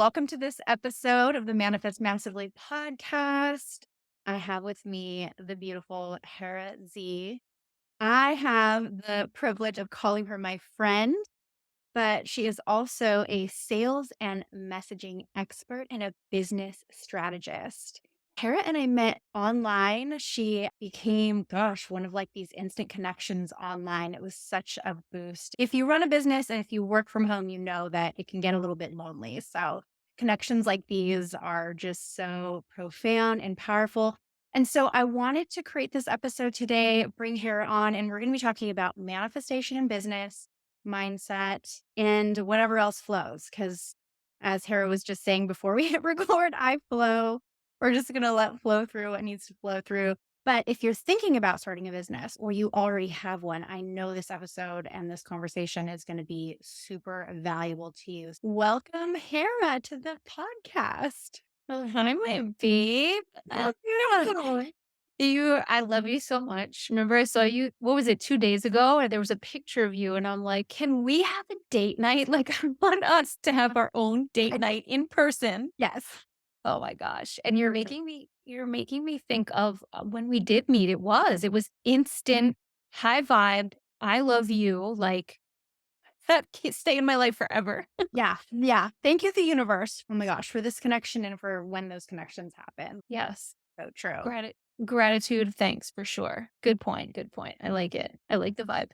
Welcome to this episode of the Manifest Massively podcast. I have with me the beautiful Hera Zee. I have the privilege of calling her my friend, but she is also a sales and messaging expert and a business strategist. Hera and I met online. She became, one of like these instant connections online. It was such a boost. If you run a business and if you work from home, you know that it can get a little bit lonely. So connections like these are just so profound and powerful. And so I wanted to create this episode today, bring Hera on, and we're going to be talking about manifestation in business, mindset, and whatever else flows. Because as Hera was just saying before we hit record, I flow. We're just going to let flow through what needs to flow through. But if you're thinking about starting a business or you already have one, I know this episode and this conversation is going to be super valuable to you. Welcome, Hera, to the podcast. Oh, hi, my babe. I love you so much. Remember, I saw you, what was it, 2 days ago? And there was a picture of you, and I'm like, can we have a date night? Like, I want us to have our own date night in person. Yes. Oh my gosh. And you're making me think of when we did meet. It was instant, high vibe. I love you. Like, that can stay in my life forever. Yeah. Yeah. Thank you, the universe. Oh my gosh, for this connection and for when those connections happen. Yes. So true. Gratitude, thanks for sure. Good point. Good point. I like it. I like the vibe.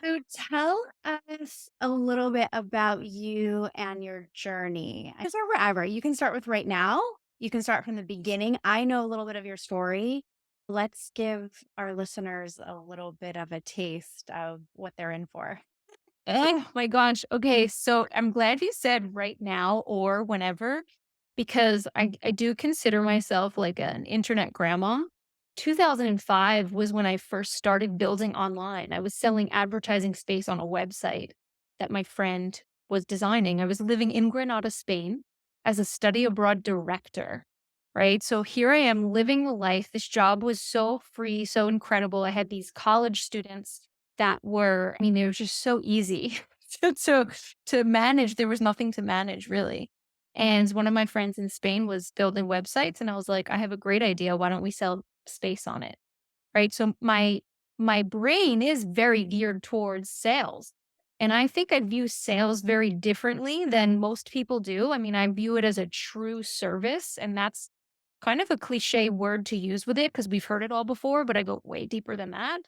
So tell us a little bit about you and your journey. I start wherever. You can start with right now. You can start from the beginning. I know a little bit of your story. Let's give our listeners a little bit of a taste of what they're in for. Oh my gosh. Okay. So I'm glad you said right now or whenever, because I do consider myself like an internet grandma. 2005 was when I first started building online. I was selling advertising space on a website that my friend was designing. I was living in Granada, Spain as a study abroad director. Right. So here I am living the life. This job was so free, so incredible. I had these college students that were, I mean, they were just so easy to to manage. There was nothing to manage really. And one of my friends in Spain was building websites, and I was like, I have a great idea. Why don't we sell space on it? Right. So my brain is very geared towards sales. And I think I view sales very differently than most people do. I mean, I view it as a true service, and that's kind of a cliche word to use with it because we've heard it all before, but I go way deeper than that.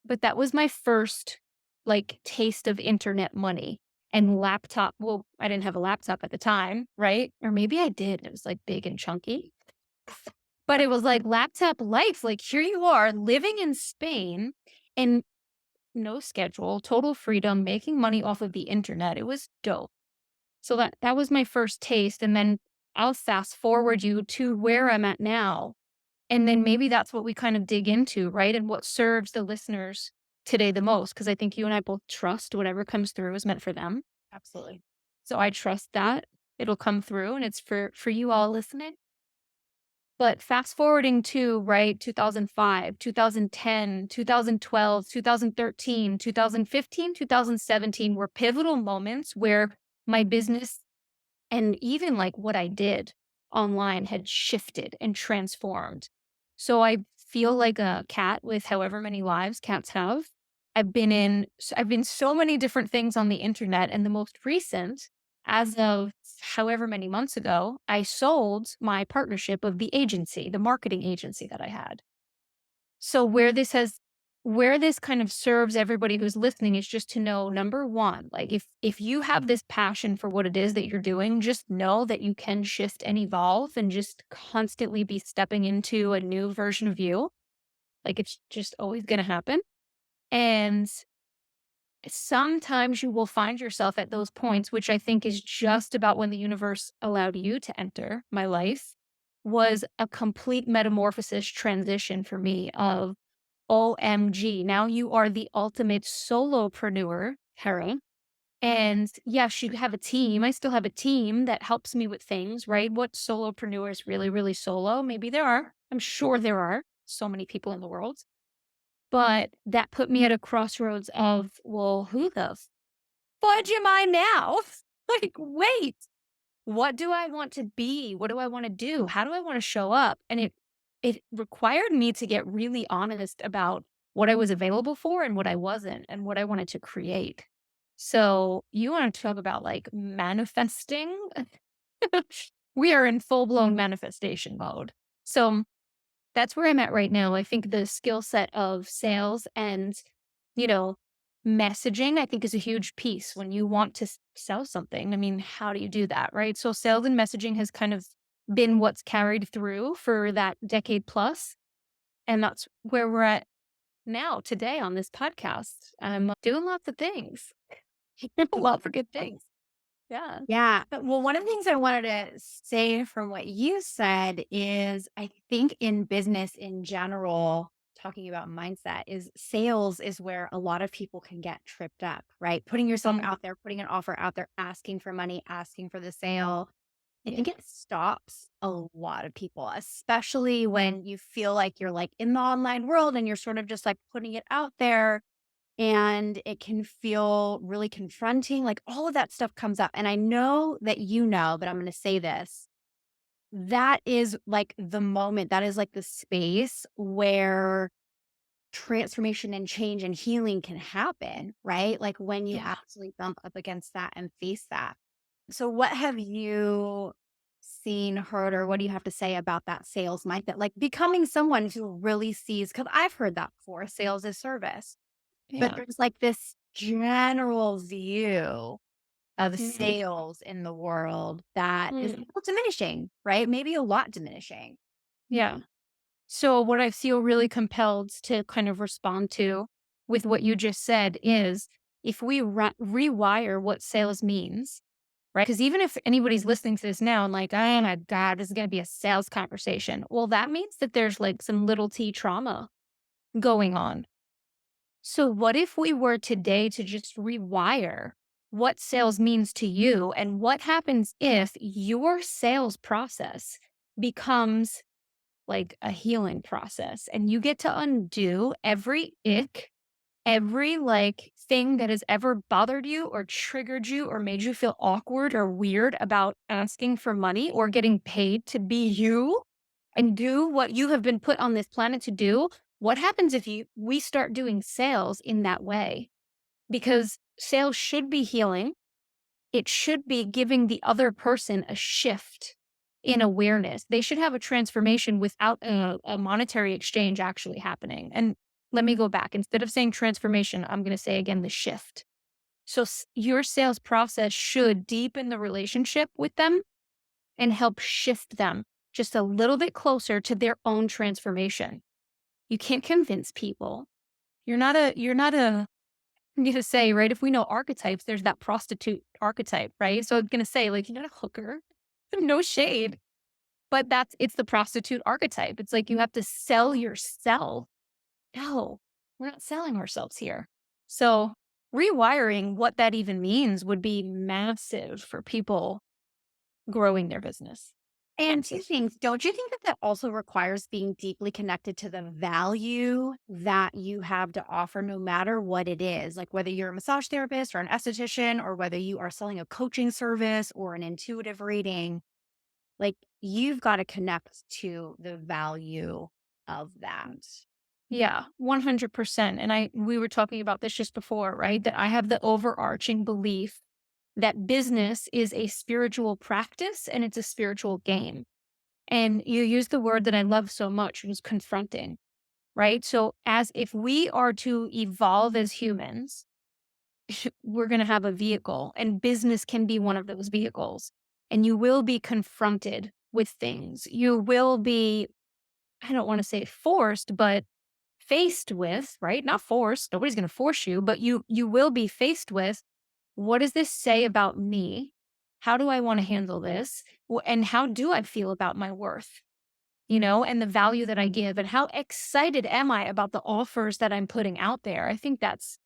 But that was my first like taste of internet money and laptop. Well, I didn't have a laptop at the time, right? Or maybe I did. It was like big and chunky, but it was like laptop life. Like here you are living in Spain and no schedule, total freedom, making money off of the internet. It was dope. So that was my first taste. And then I'll fast forward you to where I'm at now. And then maybe that's what we kind of dig into, right? And what serves the listeners today the most. Cause I think you and I both trust whatever comes through is meant for them. Absolutely. So I trust that it'll come through and it's for you all listening. But fast forwarding to right 2005, 2010, 2012, 2013, 2015, 2017 were pivotal moments where my business and even like what I did online had shifted and transformed. So I feel like a cat with however many lives cats have. I've been so many different things on the internet, and the most recent, as of however many months ago, I sold my partnership of the agency, the marketing agency that I had. So where this kind of serves everybody who's listening is just to know, number one, like if you have this passion for what it is that you're doing, just know that you can shift and evolve and just constantly be stepping into a new version of you. Like it's just always going to happen. And sometimes you will find yourself at those points, which I think is just about when the universe allowed you to enter my life, was a complete metamorphosis transition for me of OMG. Now you are the ultimate solopreneur, Hera. And yes, you have a team. I still have a team that helps me with things, right? What solopreneur is really, really solo? Maybe there are. I'm sure there are so many people in the world. But that put me at a crossroads of, well, who the fudge am I now? Like, wait, What do I want to be? What do I want to do? How do I want to show up? And it required me to get really honest about what I was available for and what I wasn't and what I wanted to create. So, you want to talk about like manifesting? We are in full-blown manifestation mode. So, that's where I'm at right now. I think the skill set of sales and, you know, messaging, I think is a huge piece when you want to sell something. I mean, how do you do that, right? So sales and messaging has kind of been what's carried through for that decade plus, and that's where we're at now today on this podcast. I'm doing lots of things, lots of good things. Yeah. Yeah. Well, one of the things I wanted to say from what you said is I think in business in general, talking about mindset, is sales is where a lot of people can get tripped up, right? Putting yourself Mm, out there, putting an offer out there, asking for money, asking for the sale. I yeah. think it stops a lot of people, especially when you feel like you're like in the online world and you're sort of just like putting it out there and it can feel really confronting. Like all of that stuff comes up. And I know that you know, but I'm going to say this. That is like the moment, that is like the space where transformation and change and healing can happen, right? Like when you Yeah. actually bump up against that and face that. So, what have you seen, heard, or what do you have to say about that sales mindset? Like becoming someone who really sees, because I've heard that before, sales is service, but Yeah. there's like this general view of Mhm. sales in the world that is a Mm. little diminishing, right? Maybe a lot diminishing. Yeah. So, what I feel really compelled to kind of respond to with what you just said is if we rewire what sales means, right? Because even if anybody's listening to this now and like, oh my God, this is going to be a sales conversation. Well, that means that there's like some little t trauma going on. So, what if we were today to just rewire what sales means to you? And what happens if your sales process becomes like a healing process and you get to undo every ick, every like thing that has ever bothered you or triggered you or made you feel awkward or weird about asking for money or getting paid to be you and do what you have been put on this planet to do? What happens if we start doing sales in that way? Because sales should be healing, it should be giving the other person a shift in awareness. They should have a transformation without a monetary exchange actually happening. And let me go back. Instead of saying transformation, I'm going to say again the shift. So your sales process should deepen the relationship with them and help shift them just a little bit closer to their own transformation. You can't convince people. You're not a need to say, right? If we know archetypes, there's that prostitute archetype, right? So I'm gonna say, like, you're not a hooker. No shade. But it's the prostitute archetype. It's like you have to sell yourself. No, we're not selling ourselves here. So rewiring what that even means would be massive for people growing their business. And two Massive. things, don't you think that that also requires being deeply connected to the value that you have to offer, no matter what it is? Like whether you're a massage therapist or an esthetician, or whether you are selling a coaching service or an intuitive reading, like you've got to connect to the value of that. Yeah, 100%. And we were talking about this just before, right? That I have the overarching belief that business is a spiritual practice and it's a spiritual game. And you use the word that I love so much, which is confronting, right? So, as if we are to evolve as humans, we're going to have a vehicle, and business can be one of those vehicles. And you will be confronted with things. You will be, I don't want to say forced, but faced with, right? Not forced. Nobody's going to force you, but you will be faced with, what does this say about me? How do I want to handle this? And how do I feel about my worth? And the value that I give and how excited am I about the offers that I'm putting out there? I think that's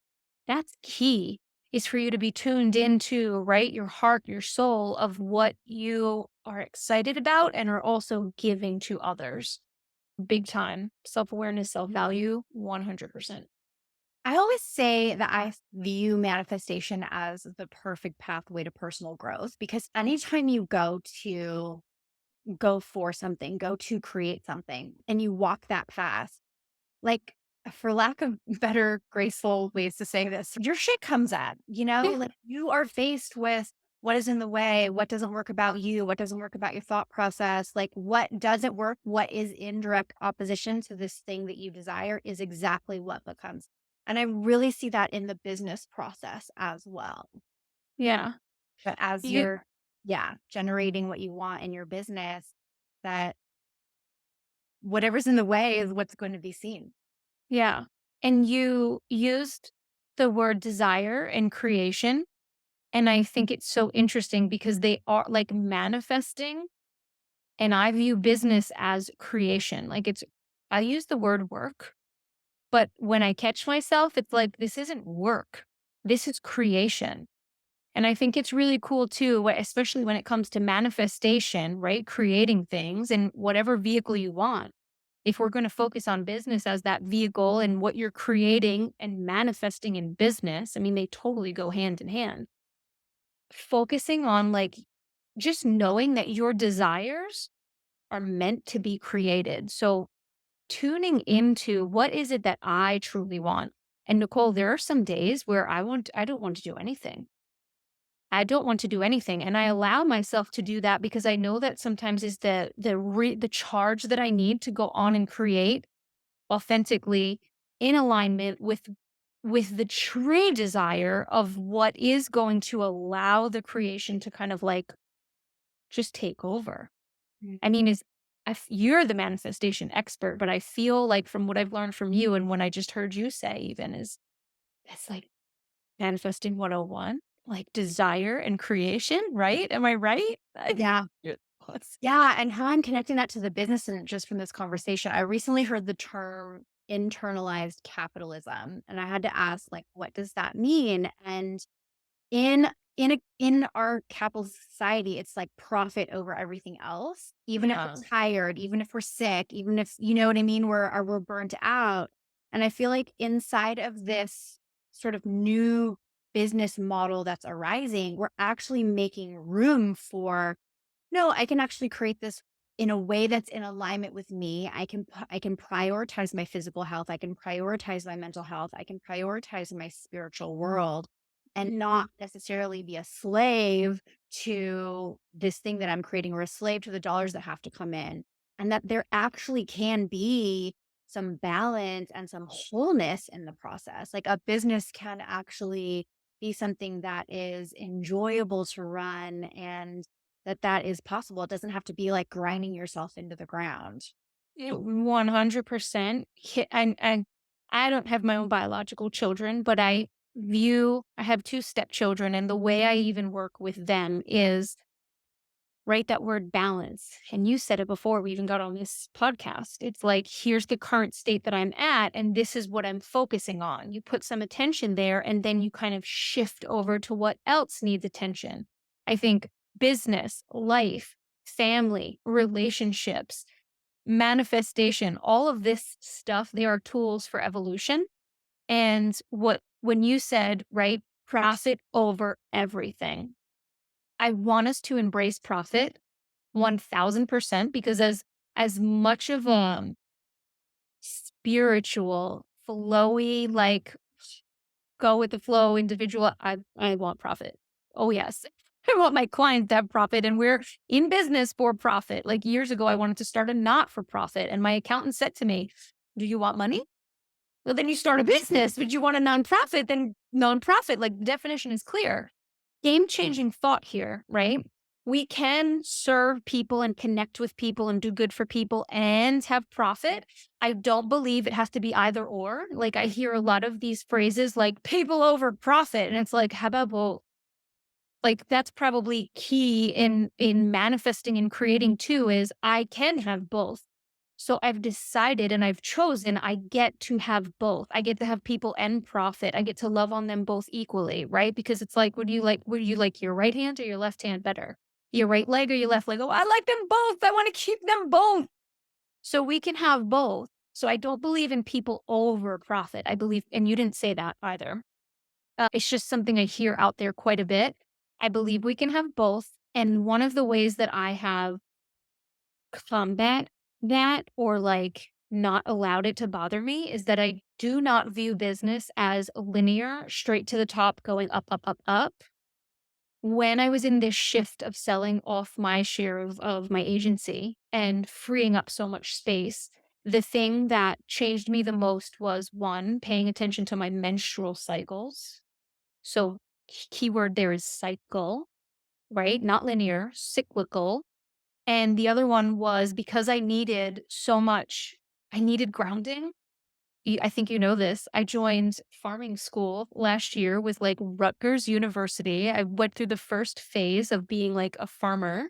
key is for you to be tuned into, right? Your heart, your soul of what you are excited about and are also giving to others. Big time. Self-awareness, self-value, 100%. I always say that I view manifestation as the perfect pathway to personal growth because anytime you go for something, go to create something, and you walk that fast, like, for lack of better graceful ways to say this, your shit comes at, Yeah. like you are faced with what is in the way, what doesn't work about you, what doesn't work about your thought process, like what doesn't work, what is in direct opposition to this thing that you desire is exactly what becomes. And I really see that in the business process as well. Yeah. But as You you're, yeah, generating what you want in your business, that whatever's in the way is what's going to be seen. yeah. And you used the word desire and creation. And I think it's so interesting because they are like manifesting. And I view business as creation. Like I use the word work, but when I catch myself, it's like, this isn't work. This is creation. And I think it's really cool too, especially when it comes to manifestation, right? Creating things in whatever vehicle you want. If we're going to focus on business as that vehicle and what you're creating and manifesting in business, I mean, they totally go hand in hand. Focusing on like just knowing that your desires are meant to be created. So tuning into what is it that I truly want. And Nicole, there are some days where I don't want to do anything. I don't want to do anything, and I allow myself to do that because I know that sometimes is the charge that I need to go on and create authentically in alignment with the true desire of what is going to allow the creation to kind of like just take over. Mm. I mean, you're the manifestation expert, but I feel like from what I've learned from you and when I just heard you say even is it's like manifesting 101, like desire and creation, right? Am I right? Yeah. Yeah. Yes. Yeah, and how I'm connecting that to the business and just from this conversation, I recently heard the term internalized capitalism, and I had to ask, like, what does that mean? And in our capital society, it's like profit over everything else. Even if Yeah. we're tired, even if we're sick, even if you know what I mean, we're burnt out. And I feel like inside of this sort of new business model that's arising, we're actually making room for no, I can actually create this in a way that's in alignment with me. I can prioritize my physical health. I can prioritize my mental health. I can prioritize my spiritual world and not necessarily be a slave to this thing that I'm creating or a slave to the dollars that have to come in. And that there actually can be some balance and some wholeness in the process. Like a business can actually be something that is enjoyable to run and that is possible. It doesn't have to be like grinding yourself into the ground. 100%. And I don't have my own biological children, but I have two stepchildren, and the way I even work with them is right that word balance. And you said it before we even got on this podcast. It's like, here's the current state that I'm at, and this is what I'm focusing on. You put some attention there, and then you kind of shift over to what else needs attention. I think business, life, family, relationships, manifestation, all of this stuff, they are tools for evolution. And when you said, right, profit over everything, I want us to embrace profit 1000% because as much of a spiritual, flowy, like go with the flow individual, I want profit. Oh yes. I want my clients to have profit and we're in business for profit. Like years ago, I wanted to start a not for profit. And my accountant said to me, do you want money? Well, then you start a business. But you want a nonprofit, then nonprofit. Like the definition is clear. Game changing thought here, right? We can serve people and connect with people and do good for people and have profit. I don't believe it has to be either or. Like I hear a lot of these phrases like people over profit. And it's like, how about both? Like that's probably key in manifesting and creating too is I can have both. So I've decided and I've chosen I get to have both. I get to have people and profit. I get to love on them both equally, right? Because it's like, would you like your right hand or your left hand better? Your right leg or your left leg? Oh, I like them both. I want to keep them both. So we can have both. So I don't believe in people over profit. I believe, and you didn't say that either. It's just something I hear out there quite a bit. I believe we can have both. And one of the ways that I have combat that or like not allowed it to bother me is that I do not view business as linear, straight to the top, going up, up, up, up. When I was in this shift of selling off my share of my agency and freeing up so much space, the thing that changed me the most was one, paying attention to my menstrual cycles. So, keyword there is cycle, right? Not linear, cyclical. And the other one was because I needed so much, I needed grounding. I think you know this. I joined farming school last year with like Rutgers University. I went through the first phase of being like a farmer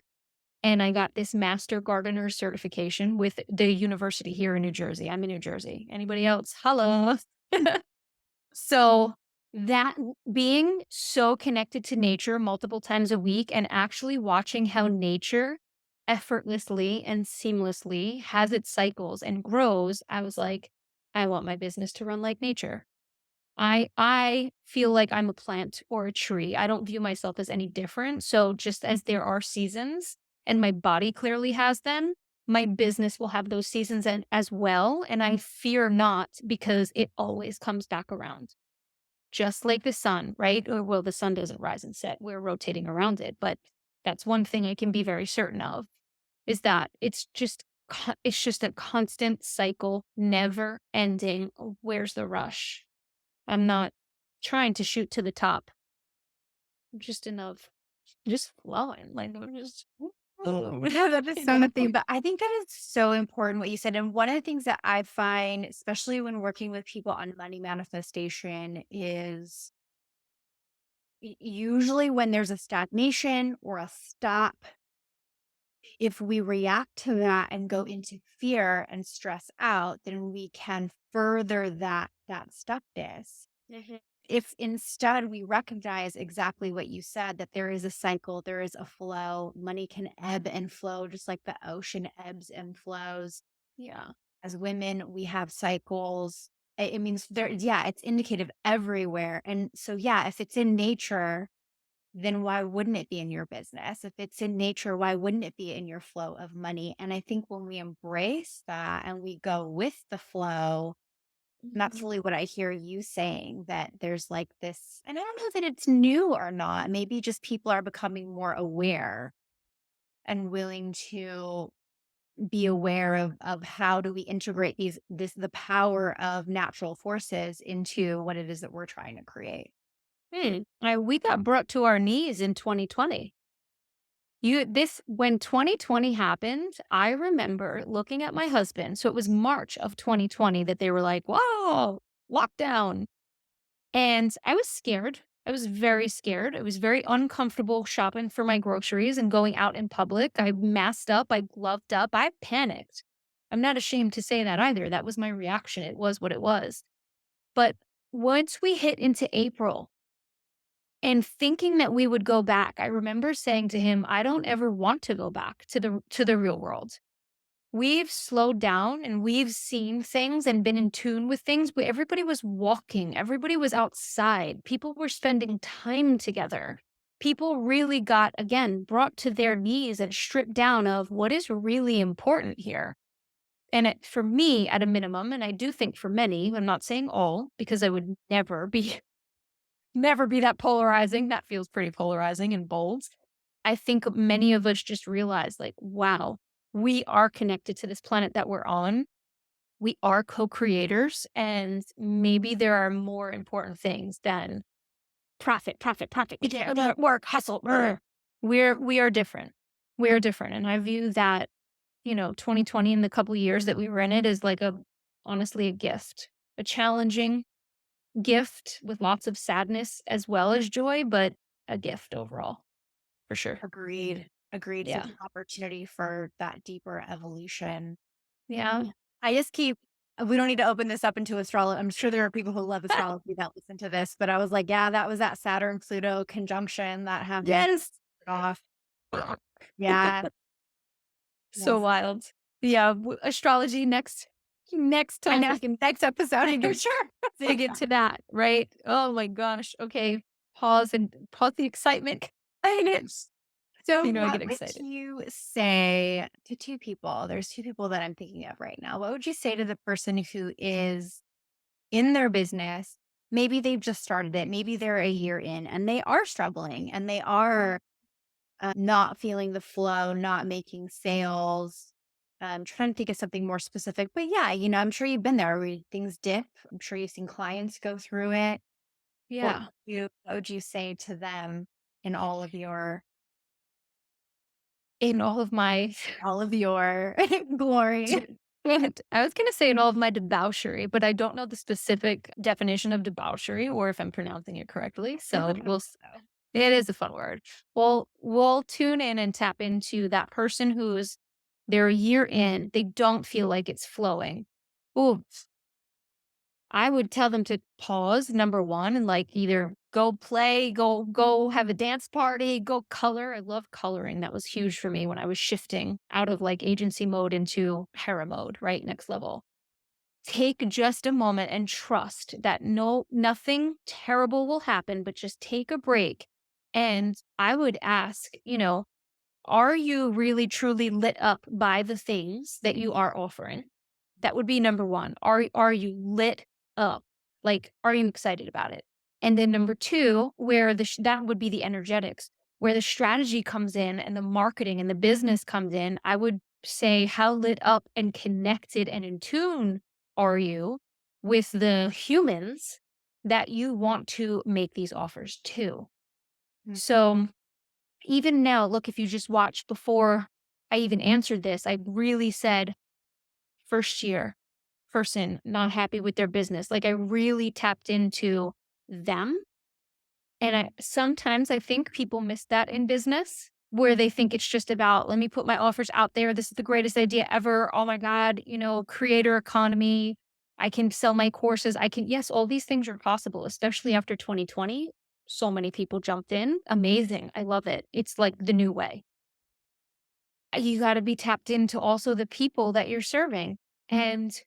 and I got this master gardener certification with the university here in New Jersey. I'm in New Jersey. Anybody else? Hello. So that being so connected to nature multiple times a week and actually watching how nature effortlessly and seamlessly has its cycles and grows, I was like, I want my business to run like nature. I feel like I'm a plant or a tree. I don't view myself as any different. So just as there are seasons and my body clearly has them, my business will have those seasons as well. And I fear not because it always comes back around just like the sun, right? Or well, the sun doesn't rise and set. We're rotating around it. But that's one thing I can be very certain of is that it's just a constant cycle, never ending. Where's the rush? I'm not trying to shoot to the top. I'm just enough, just flowing. Like I'm just Yeah, that is you so know. nothing, but I think that is so important what you said. And one of the things that I find, especially when working with people on money manifestation, is usually when there's a stagnation or a stop, if we react to that and go into fear and stress out, then we can further that stuckness. Mhm. If instead we recognize exactly what you said, that there is a cycle, there is a flow, money can ebb and flow just like the ocean ebbs and flows. Yeah. As women, we have cycles. It means there, yeah, it's indicative everywhere. And so, yeah, if it's in nature, then why wouldn't it be in your business? If it's in nature, why wouldn't it be in your flow of money? And I think when we embrace that and we go with the flow, and that's Mhm. really what I hear you saying, that there's like this, and I don't know that it's new or not. Maybe just people are becoming more aware and willing to be aware of how do we integrate the power of natural forces into what it is that we're trying to create. We got brought to our knees in 2020. When 2020 happened, I remember looking at my husband. So it was March of 2020 that they were like, "Whoa, lockdown." And I was scared. I was very scared. I was very uncomfortable shopping for my groceries and going out in public. I masked up, I gloved up, I panicked. I'm not ashamed to say that either. That was my reaction. It was what it was. But once we hit into April, and thinking that we would go back, I remember saying to him, "I don't ever want to go back to the real world." We've slowed down and we've seen things and been in tune with things, but everybody was walking, everybody was outside, people were spending time together. People really got, again, brought to their knees and stripped down of what is really important here. And for me, at a minimum, and I do think for many, I'm not saying all, because I would never be never be that polarizing. That feels pretty polarizing and bold. I think many of us just realize, like, wow, we are connected to this planet that we're on. We are co creators, and maybe there are more important things than profit, profit, profit, work, hustle. We are different. We are different. And I view that, 2020 and the couple years that we were in it is like honestly, a gift, a challenging gift with lots of sadness as well as joy, but a gift overall, for sure. Agreed. Agreed. Such Yeah. an opportunity for that deeper evolution. Yeah. I just keep we don't need to open this up into astrology. I'm sure there are people who love astrology that listen to this, but I was like, yeah, that was that Saturn Pluto conjunction that happened Yes. off. Yeah. So Yes. wild. Yeah, astrology next. Next I time know. we can Next episode, dig for it sure. dig into that, right? Oh my gosh. Okay. Pause and pause the excitement. And it's, So, I what get would excited. you say to two people? There's two people that I'm thinking of right now. What would you say to the person who is in their business? Maybe they've just started it. Maybe they're a year in and they are struggling and they are not feeling the flow, not making sales. I'm trying to think of something more specific. But yeah, I'm sure you've been there where things dip. I'm sure you've seen clients go through it. Yeah. What would you say to them in In all of my all of your glory? and I was gonna say in all of my debauchery, but I don't know the specific definition of debauchery or if I'm pronouncing it correctly. It's a So fun though. it is a fun word. We'll tune in and tap into that person who's they're a year in, they don't feel like it's flowing. Ooh, I would tell them to pause, number 1, and, like, either go play, go have a dance party, go color. I love coloring. That was huge for me when I was shifting out of, like, agency mode into Hera mode, right? Next level. Take just a moment and trust that nothing terrible will happen, but just take a break. And I would ask, are you really truly lit up by the things that you are offering? That would be number 1. Are you lit up? Like, are you excited about it? And then number 2, where that would be the energetics, where the strategy comes in and the marketing and the business comes in, I would say how lit up and connected and in tune are you with the humans that you want to make these offers to? Mm. So even now, look, if you just watch before I even answered this, I really said first year person not happy with their business. Like I really tapped into them. And sometimes I think people miss that in business where they think it's just about, let me put my offers out there. This is the greatest idea ever. Oh my God, creator economy. I can sell my courses. Yes, all these things are possible, especially after 2020. So many people jumped in. Amazing. I love it. It's like the new way. You got to be tapped into also the people that you're serving. And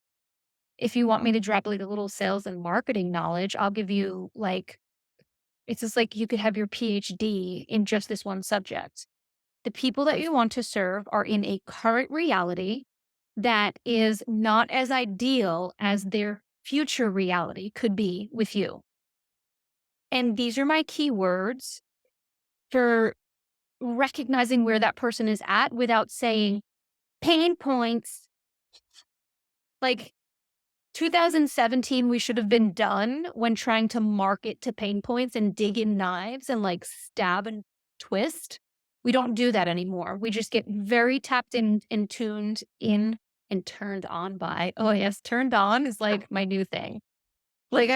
if you want me to drop like a little sales and marketing knowledge, I'll give you like, it's just like you could have your PhD in just this one subject. The people that you want to serve are in a current reality that is not as ideal as their future reality could be with you. And these are my keywords for recognizing where that person is at without saying pain points. Like 2017, we should have been done when trying to market to pain points and dig in knives and like stab and twist. We don't do that anymore. We just get very tapped in and tuned in and turned on by. Oh, yes, turned on is like my new thing. Like,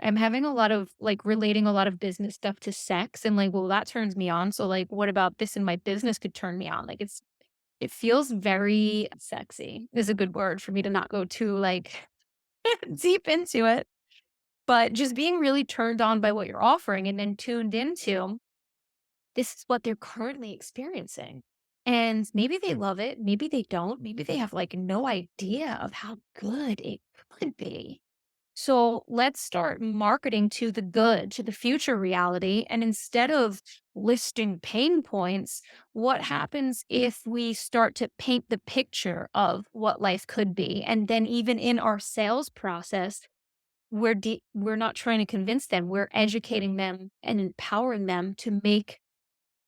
I'm having a lot of like relating a lot of business stuff to sex and like, well, that turns me on. So, like, what about this in my business could turn me on? Like, it feels very sexy, is a good word for me to not go too like deep into it, but just being really turned on by what you're offering and then tuned into this is what they're currently experiencing. And maybe they love it, maybe they don't, maybe they have like no idea of how good it could be. So let's start marketing to the good, to the future reality. And instead of listing pain points, what happens if we start to paint the picture of what life could be? And then, even in our sales process, we're not trying to convince them, we're educating them and empowering them to make,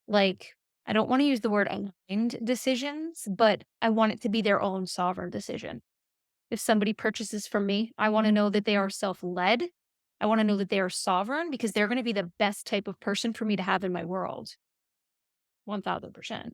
like, I don't want to use the word aligned decisions, but I want it to be their own sovereign decision. If somebody purchases from me, I want to know that they are self-led. I want to know that they are sovereign because they're going to be the best type of person for me to have in my world. 1000%.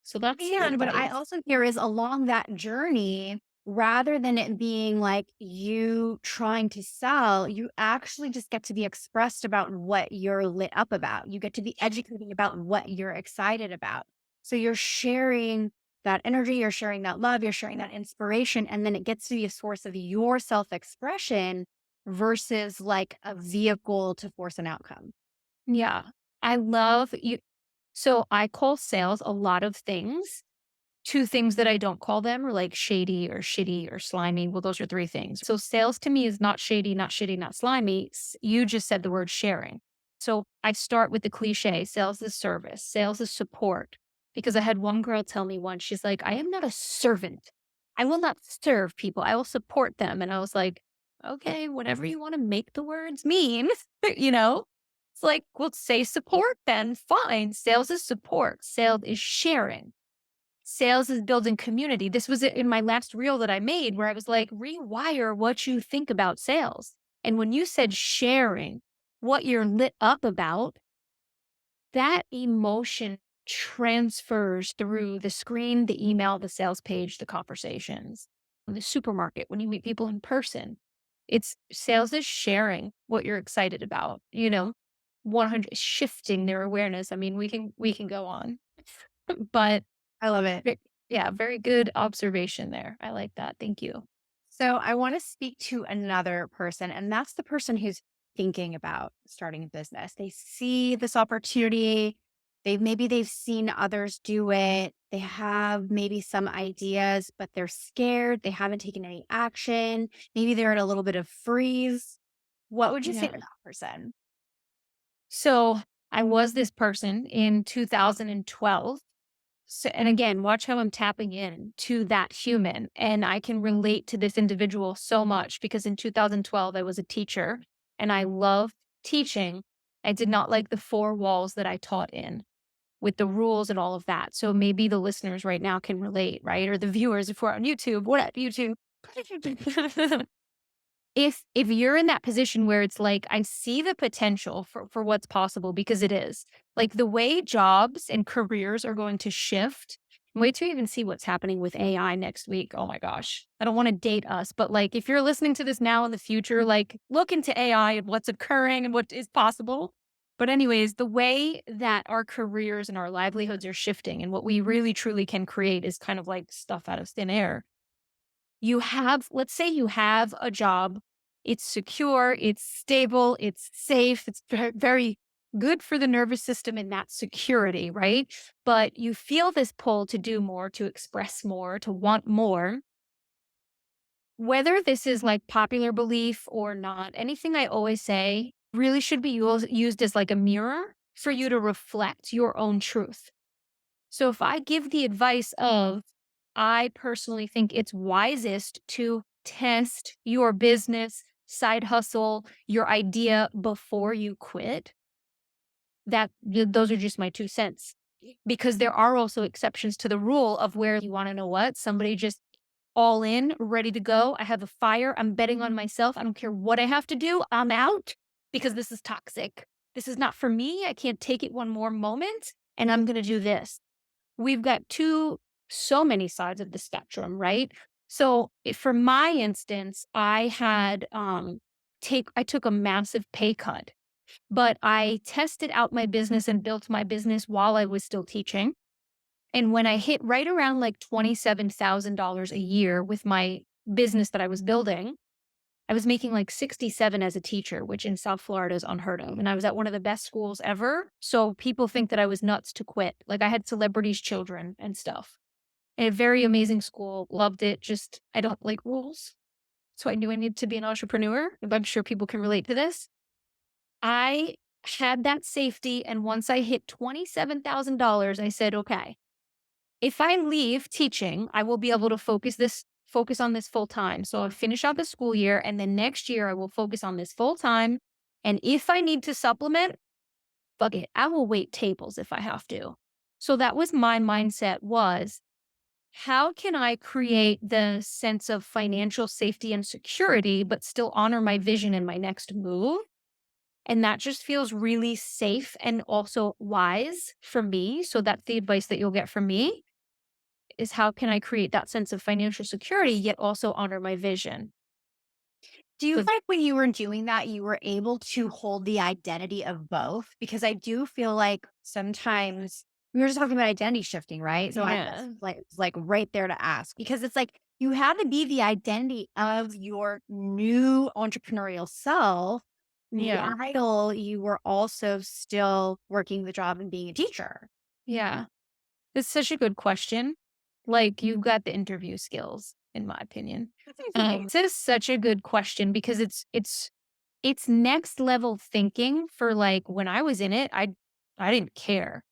So that's Yeah, what and what that I is. also hear is along that journey, rather than it being like you trying to sell, you actually just get to be expressed about what you're lit up about. You get to be educating about what you're excited about. So you're sharing that energy, you're sharing that love, you're sharing that inspiration, and then it gets to be a source of your self-expression versus like a vehicle to force an outcome. Yeah. I love you. So I call sales a lot of things. two things that I don't call them are like shady or shitty or slimy. Well, those are three things. So sales to me is not shady, not shitty, not slimy. You just said the word sharing. So I start with the cliche sales is service, sales is support. Because I had one girl tell me once, she's like, I am not a servant. I will not serve people. I will support them. And I was like, okay, whatever you want to make the words mean, you know? It's like, well, say support then. Fine. Sales is support. Sales is sharing. Sales is building community. This was in my last reel that I made where I was like, rewire what you think about sales. And when you said sharing what you're lit up about, that emotion transfers through the screen, the email, the sales page, the conversations, the supermarket, when you meet people in person. It's sales is sharing what you're excited about, 100 shifting their awareness. I mean, we can go on, but I love it. yeah, very good observation there. I like that. Thank you. So I want to speak to another person, and that's the person who's thinking about starting a business. They see this opportunity. They've seen others do it. They have maybe some ideas, but they're scared. They haven't taken any action. Maybe they're in a little bit of freeze. What would you say to Yeah. that person? So I was this person in 2012. So, and again, watch how I'm tapping in to that human. And I can relate to this individual so much because in 2012, I was a teacher and I loved teaching. I did not like the four walls that I taught in with the rules and all of that. So maybe the listeners right now can relate, right? Or the viewers if we're on YouTube, what up, YouTube? If you're in that position where it's like, I see the potential for what's possible because it is. Like the way jobs and careers are going to shift. Wait till you even see what's happening with AI next week. Oh my gosh. I don't want to date us, but like if you're listening to this now in the future, like look into AI and what's occurring and what is possible. But anyways, the way that our careers and our livelihoods are shifting and what we really truly can create is kind of like stuff out of thin air. Let's say you have a job, it's secure, it's stable, it's safe, it's very good for the nervous system and that security, right? But you feel this pull to do more, to express more, to want more. Whether this is like popular belief or not, anything I always say really should be used as like a mirror for you to reflect your own truth. So if I give the advice of, I personally think it's wisest to test your business, side hustle, your idea before you quit. Those are just my 2 cents. Because there are also exceptions to the rule of where you want to know what somebody just all in, ready to go. I have a fire. I'm betting on myself. I don't care what I have to do. I'm out because this is toxic. This is not for me. I can't take it one more moment. And I'm going to do this. We've got so many sides of the spectrum, right? So for my instance, I took a massive pay cut, but I tested out my business and built my business while I was still teaching. And when I hit right around like $27,000 a year with my business that I was building, I was making like 67 as a teacher, which in South Florida is unheard of. And I was at one of the best schools ever. So people think that I was nuts to quit. Like I had celebrities' children and stuff. And a very amazing school. Loved it. Just, I don't like rules. So I knew I needed to be an entrepreneur. I'm sure people can relate to this. I had that safety. And once I hit $27,000, I said, okay, if I leave teaching, I will be able to focus on this full time. So I'll finish out the school year and then next year I will focus on this full time. And if I need to supplement, fuck it. I will wait tables if I have to. So that was my mindset was how can I create the sense of financial safety and security, but still honor my vision in my next move? And that just feels really safe and also wise for me. So that's the advice that you'll get from me is how can I create that sense of financial security, yet also honor my vision? Do you So, feel like when you were doing that, you were able to hold the identity of both? Because I do feel like sometimes we were just talking about identity shifting, right? So I was yeah, like right there to ask because it's like you had to be the identity of your new entrepreneurial self yeah, while you were also still working the job and being a teacher. yeah. It's such a good question. Like, you've got the interview skills, in my opinion. This is such a good question because it's next level thinking for, like, when I was in it, I didn't care.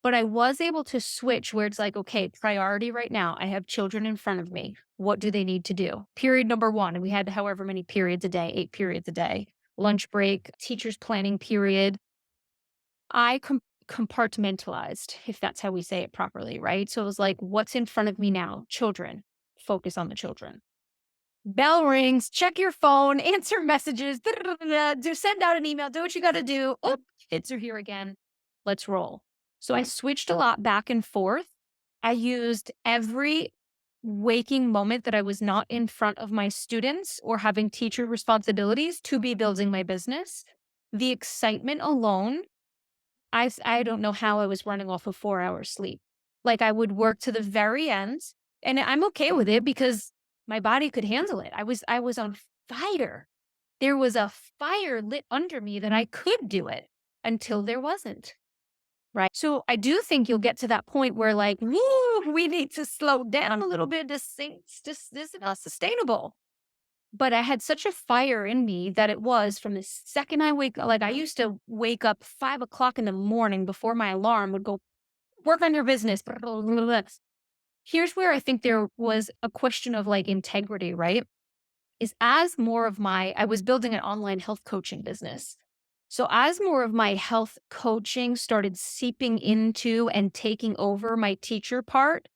But I was able to switch where it's like, okay, priority right now. I have children in front of me. What do they need to do? Period number one. And we had however many periods a day, 8 periods a day, lunch break, teacher's planning period. I compartmentalized, if that's how we say it properly, right? So it was like, what's in front of me now? Children. Focus on the children. Bell rings, check your phone, answer messages, do send out an email, do what you got to do. Oh, kids are here again. Let's roll. So I switched a lot back and forth. I used every waking moment that I was not in front of my students or having teacher responsibilities to be building my business. The excitement alone, I don't know how I was running off of 4 hours sleep. Like, I would work to the very end, and I'm okay with it because my body could handle it. I was on fire. There was a fire lit under me that I could do it until there wasn't, right? So I do think you'll get to that point where, like, "Woo, we need to slow down a little bit. This is not sustainable." But I had such a fire in me that it was from the second I wake like, I used to wake up 5 o'clock in the morning before my alarm would go, "Work on your business." Blah, blah, blah, blah. Here's where I think there was a question of, like, integrity, right? Is as more of my I was building an online health coaching business. So as more of my health coaching started seeping into and taking over my teacher part,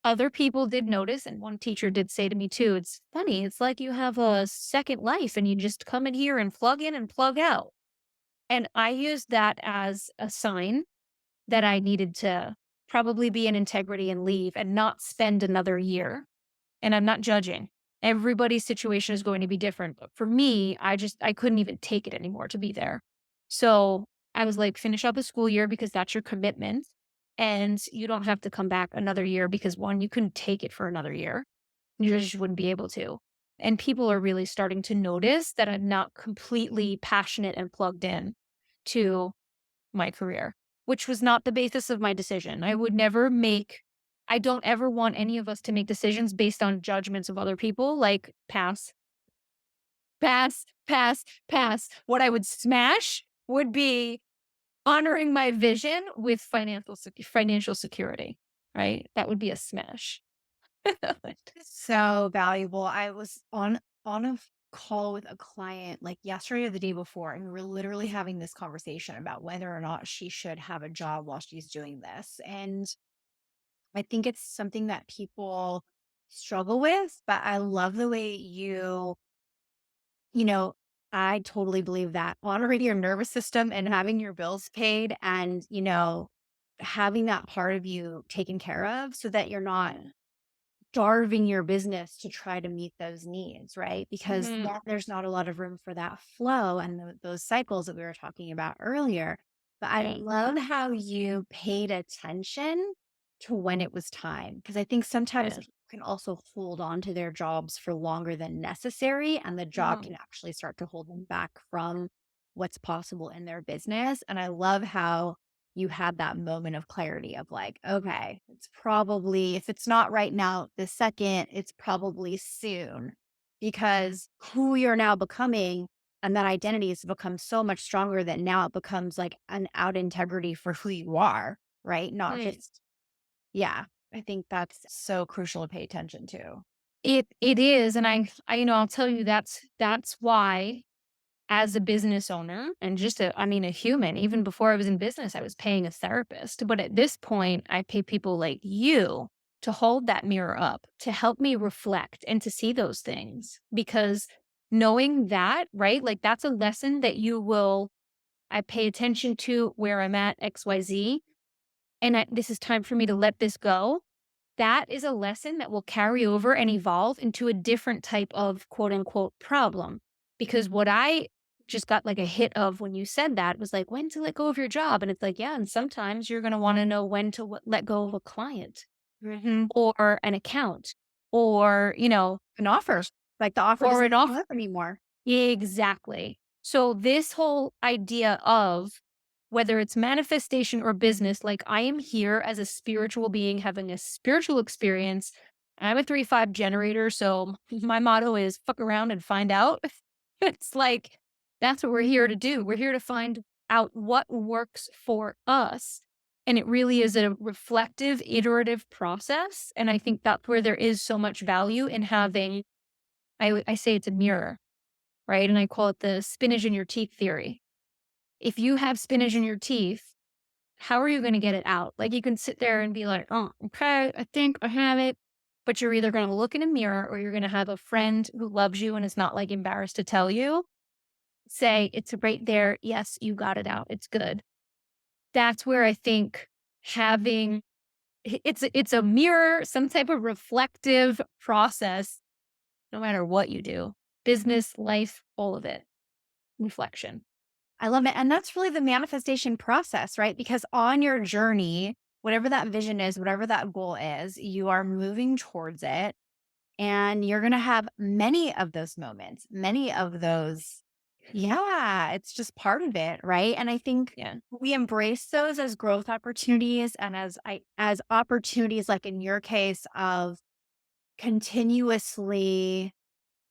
other people did notice, and one teacher did say to me too, "It's funny, it's like you have a second life and you just come in here and plug in and plug out." And I used that as a sign that I needed to probably be in integrity and leave and not spend another year. And I'm not judging. Everybody's situation is going to be different. But for me, I couldn't even take it anymore to be there. So I was like, finish up the school year because that's your commitment. And you don't have to come back another year because one, you couldn't take it for another year. You just wouldn't be able to. And people are really starting to notice that I'm not completely passionate and plugged in to my career, which was not the basis of my decision. I don't ever want any of us to make decisions based on judgments of other people, like pass, pass, pass, pass. What I would smash would be honoring my vision with financial security, right? That would be a smash. So valuable. I was on a call with a client like yesterday or the day before, and we were literally having this conversation about whether or not she should have a job while she's doing this. And I think it's something that people struggle with, but I love the way you know, I totally believe that honoring your nervous system and having your bills paid and, having that part of you taken care of so that you're not starving your business to try to meet those needs, right? Because Mhm. there's not a lot of room for that flow and those cycles that we were talking about earlier. But I love how you paid attention to when it was time. Because I think sometimes Yeah. people can also hold on to their jobs for longer than necessary, and the job can Mhm. actually start to hold them back from what's possible in their business. And I love how you had that moment of clarity of like, okay, it's probably, if it's not right now, the second, it's probably soon because who you're now becoming and that identity has become so much stronger that now it becomes like an out integrity for who you are, right? Not Right. just, yeah, I think that's so crucial to pay attention to. It is, and I'll tell you that's why as a business owner and just a human, even before I was in business, I was paying a therapist. But at this point, I pay people like you to hold that mirror up, to help me reflect and to see those things. Because knowing that, right, like that's a lesson that I pay attention to where I'm at XYZ. And this is time for me to let this go. That is a lesson that will carry over and evolve into a different type of quote unquote problem. Because what I just got like a hit of when you said that was like, when to let go of your job. And it's like, yeah, and sometimes you're going to want to know when to let go of a client Hmm. or an account or, An offer, like the offer or doesn't an come offer. up anymore. Exactly. So this whole idea of whether it's manifestation or business, like I am here as a spiritual being having a spiritual experience. I'm a 3-5 generator. So my motto is fuck around and find out. It's like, that's what we're here to do. We're here to find out what works for us. And it really is a reflective, iterative process. And I think that's where there is so much value in having, I say it's a mirror, right? And I call it the spinach in your teeth theory. If you have spinach in your teeth, how are you going to get it out? Like you can sit there and be like, oh, okay, I think I have it. But you're either going to look in a mirror or you're going to have a friend who loves you and is not like embarrassed to tell you, say, it's right there. Yes, you got it out. It's good. That's where I think having it's a mirror, some type of reflective process, no matter what you do, business, life, all of it, reflection. I love it. And that's really the manifestation process, right? Because on your journey, whatever that vision is, whatever that goal is, you are moving towards it. And you're going to have many of those moments, many of those. Yeah, it's just part of it, right? And I think Yeah. we embrace those as growth opportunities and as opportunities like in your case of continuously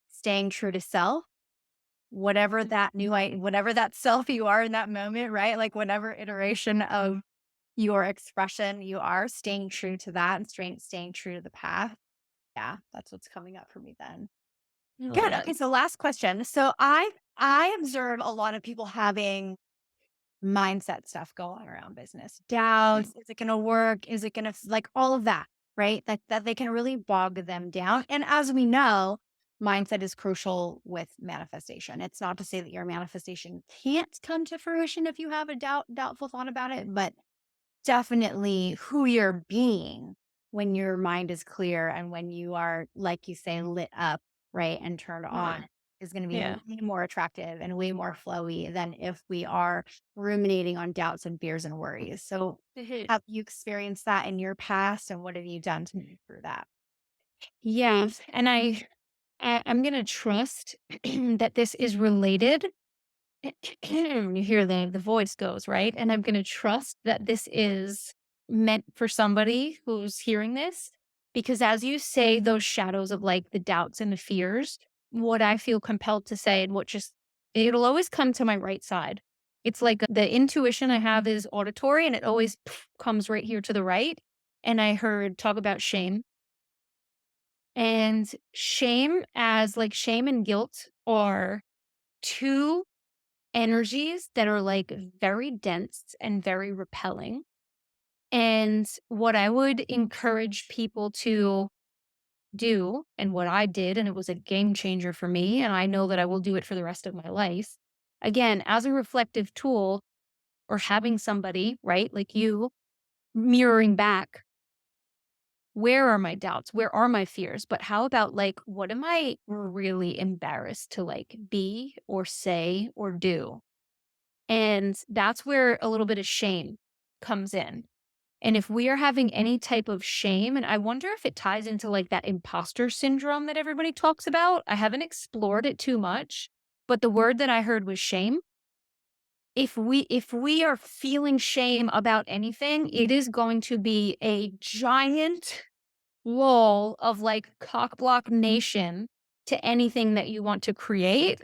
staying true to self, whatever that self you are in that moment, right? Like whatever iteration of your expression you are, staying true to that and staying true to the path. Yeah, that's what's coming up for me then. I love Good. that. Okay, so last question. So I observe a lot of people having mindset stuff go on around business. Doubts, is it going to work? Is it going to like all of that, right? That they can really bog them down. And as we know, mindset is crucial with manifestation. It's not to say that your manifestation can't come to fruition if you have a doubtful thought about it, but definitely who you're being when your mind is clear and when you are, like you say, lit up, right, and turned Yeah. on is going to be Yeah. way more attractive and way more flowy than if we are ruminating on doubts and fears and worries. So, Mhm. have you experienced that in your past, and what have you done to move through that? Yeah. And I'm gonna trust that this is related. You hear the voice goes, right? And I'm gonna trust that this is meant for somebody who's hearing this. Because as you say, those shadows of like the doubts and the fears, what I feel compelled to say and what just it'll always come to my right side. It's like the intuition I have is auditory and it always comes right here to the right. And I heard talk about shame. And shame, as like shame and guilt are two energies that are like very dense and very repelling. And what I would encourage people to do, and what I did, and it was a game changer for me, and I know that I will do it for the rest of my life. Again, as a reflective tool or having somebody, right, like you mirroring back, where are my doubts? Where are my fears? But how about like, what am I really embarrassed to like be or say or do? And that's where a little bit of shame comes in. And if we are having any type of shame, and I wonder if it ties into like that imposter syndrome that everybody talks about. I haven't explored it too much, but the word that I heard was shame. If we are feeling shame about anything, it is going to be a giant wall of like cock block nation to anything that you want to create,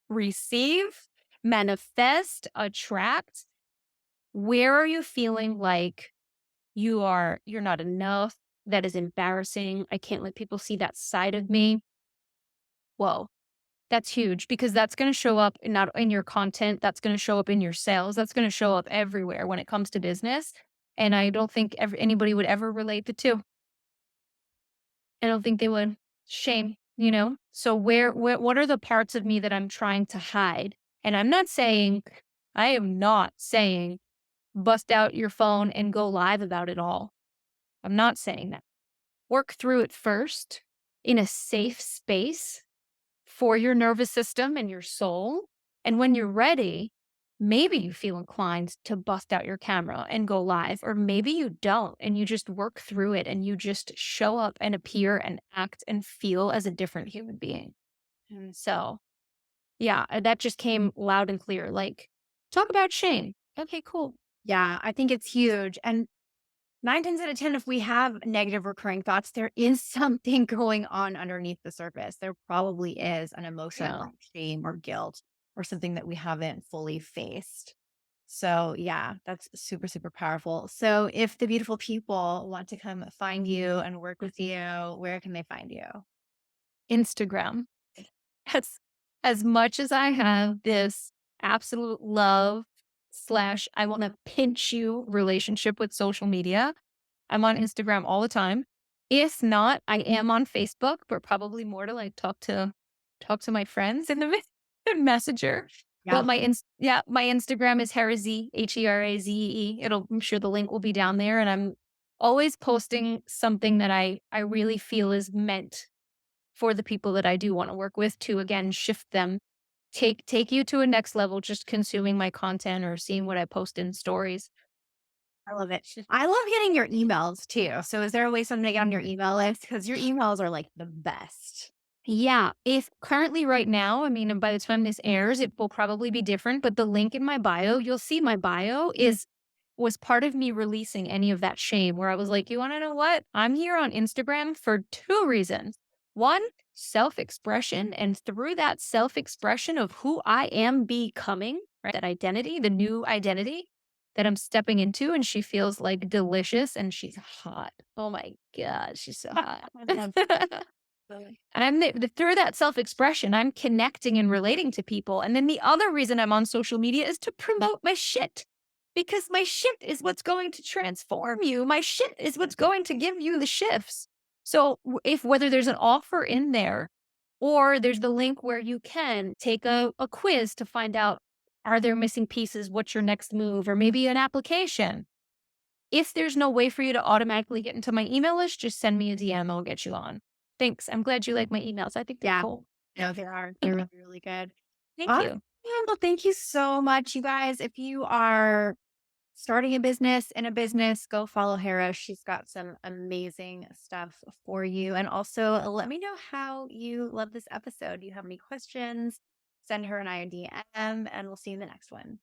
receive, manifest, attract. Where are you feeling like you're not enough? That is embarrassing. I can't let people see that side of me. Whoa, that's huge because that's going to show up not in your content. That's going to show up in your sales. That's going to show up everywhere when it comes to business. And I don't think anybody would ever relate the two. I don't think they would. Shame, you know? So what are the parts of me that I'm trying to hide? And I am not saying bust out your phone and go live about it all. I'm not saying that. Work through it first in a safe space for your nervous system and your soul. And when you're ready, maybe you feel inclined to bust out your camera and go live, or maybe you don't and you just work through it and you just show up and appear and act and feel as a different human being. And so, yeah, that just came loud and clear. Like, talk about shame. Okay, cool. Yeah, I think it's huge. And 9 times out of 10, if we have negative recurring thoughts, there is something going on underneath the surface. There probably is an emotion Yeah. like shame or guilt or something that we haven't fully faced. So, yeah, that's super, super powerful. So, if the beautiful people want to come find you and work with you, where can they find you? Instagram. As as much as I have this absolute love slash I wanna pinch you relationship with social media, I'm on Instagram all the time. If not, I am on Facebook, but probably more to like talk to my friends in the messenger. Yeah, But my Instagram is Hera Zee, Herazee. I'm sure the link will be down there. And I'm always posting something that I really feel is meant for the people that I do want to work with to again shift them, take you to a next level, just consuming my content or seeing what I post in stories. I love it. I love getting your emails too. So, is there a way someone to get on your email list? Because your emails are like the best. Yeah, if currently right now, I mean, and by the time this airs, it will probably be different, but the link in my bio, you'll see my bio is was part of me releasing any of that shame where I was like, you want to know what? I'm here on Instagram for two reasons. One, self-expression, and through that self-expression of who I am becoming, right? That identity, the new identity that I'm stepping into, and she feels like delicious and she's hot. Oh my God, she's so hot. I love that. And through that self-expression, I'm connecting and relating to people. And then the other reason I'm on social media is to promote my shit. Because my shit is what's going to transform you. My shit is what's going to give you the shifts. So if whether there's an offer in there or there's the link where you can take a quiz to find out are there missing pieces, what's your next move, or maybe an application. If there's no way for you to automatically get into my email list, just send me a DM. I'll get you on. Thanks. I'm glad you like my emails. I think they're Yeah, cool. no, they are. They're really, really good. Thank Awesome. you. Well, thank you so much, you guys. If you are starting a business in a business, go follow Hera. She's got some amazing stuff for you. And also, let me know how you love this episode. Do you have any questions? Send her an IDM, and we'll see you in the next one.